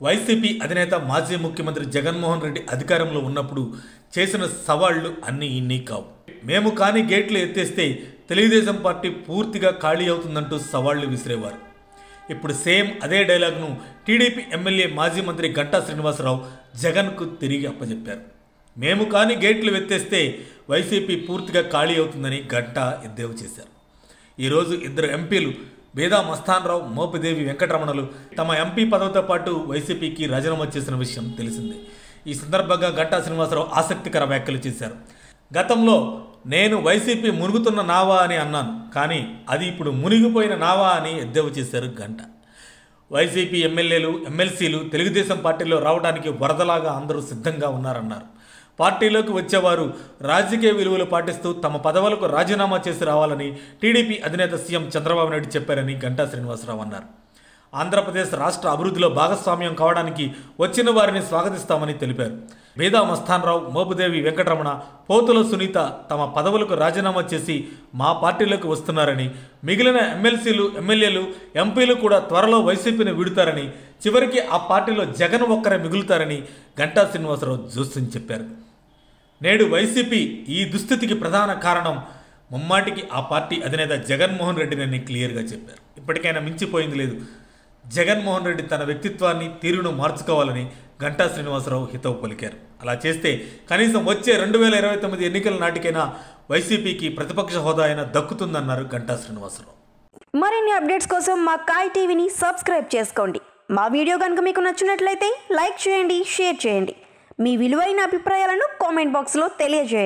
YCP అధినేత మాజీ ముఖ్యమంత్రి జగన్మోహన్ రెడ్డి అధికారంలో ఉన్నప్పుడు చేసిన సవాళ్లు అన్నీ ఇన్ని కావు. మేము కానీ గేట్లు ఎత్తేస్తే తెలుగుదేశం పార్టీ పూర్తిగా ఖాళీ అవుతుందంటూ సవాళ్లు విసిరేవారు. ఇప్పుడు సేమ్ అదే డైలాగ్ను టీడీపీ ఎమ్మెల్యే మాజీ మంత్రి గంటా శ్రీనివాసరావు జగన్కు తిరిగి అప్పచెప్పారు. మేము కానీ గేట్లు ఎత్తేస్తే వైసీపీ పూర్తిగా ఖాళీ అవుతుందని గంటా ఎద్దేవా చేశారు. ఈరోజు ఇద్దరు ఎంపీలు బేదా మస్తాన్రావు, మోపిదేవి వెంకటరమణలు తమ ఎంపీ పదవితో పాటు వైసీపీకి రాజీనామా చేసిన విషయం తెలిసిందే. ఈ సందర్భంగా గంటా శ్రీనివాసరావు ఆసక్తికర వ్యాఖ్యలు చేశారు. గతంలో నేను వైసీపీ మునుగుతున్న నావా అని అన్నాను, కానీ అది ఇప్పుడు మునిగిపోయిన నావా అని ఎద్దేవా చేశారు గంటా. వైసీపీ ఎమ్మెల్యేలు, ఎమ్మెల్సీలు తెలుగుదేశం పార్టీలో రావడానికి వరదలాగా అందరూ సిద్ధంగా ఉన్నారన్నారు. పార్టీలోకి వచ్చేవారు రాజకీయ విలువలు పాటిస్తూ తమ పదవులకు రాజీనామా చేసి రావాలని టీడీపీ అధినేత సీఎం చంద్రబాబు నాయుడు చెప్పారని గంటా శ్రీనివాసరావు అన్నారు. ఆంధ్రప్రదేశ్ రాష్ట్ర అభివృద్ధిలో భాగస్వామ్యం కావడానికి వచ్చిన వారిని స్వాగతిస్తామని తెలిపారు. బేదా మస్తాన్రావు, మోపుదేవి వెంకటరమణ, పోతుల సునీత తమ పదవులకు రాజీనామా చేసి మా పార్టీలోకి వస్తున్నారని, మిగిలిన ఎమ్మెల్సీలు, ఎమ్మెల్యేలు, ఎంపీలు కూడా త్వరలో వైసీపీని వీడుతారని, చివరికి ఆ పార్టీలో జగన్ ఒక్కరే మిగులుతారని గంటా శ్రీనివాసరావు జోస్యం చెప్పారు. నేడు వైసీపీ ఈ దుస్థితికి ప్రధాన కారణం ముమ్మాటికి ఆ పార్టీ అధినేత జగన్మోహన్ రెడ్డిని క్లియర్గా చెప్పారు. ఇప్పటికైనా మించిపోయింది లేదు. జగన్మోహన్ రెడ్డి తన వ్యక్తిత్వాన్ని, తీరును మార్చుకోవాలని గంటా శ్రీనివాసరావు హితవు పలికారు. అలా చేస్తే కనీసం వచ్చే 2029 ఎన్నికల నాటికైనా వైసీపీకి ప్రతిపక్ష హోదా అయినా దక్కుతుందన్నారు గంటా శ్రీనివాసరావు. మరిన్ని అప్డేట్స్ కోసం మా కాయ్ టీవీని సబ్స్క్రైబ్ చేసుకోండి. మా వీడియో కనుక మీకు నచ్చినట్లయితే లైక్ చేయండి, షేర్ చేయండి. మీ విలువైన అభిప్రాయాలను కామెంట్ బాక్స్లో తెలియజేయండి.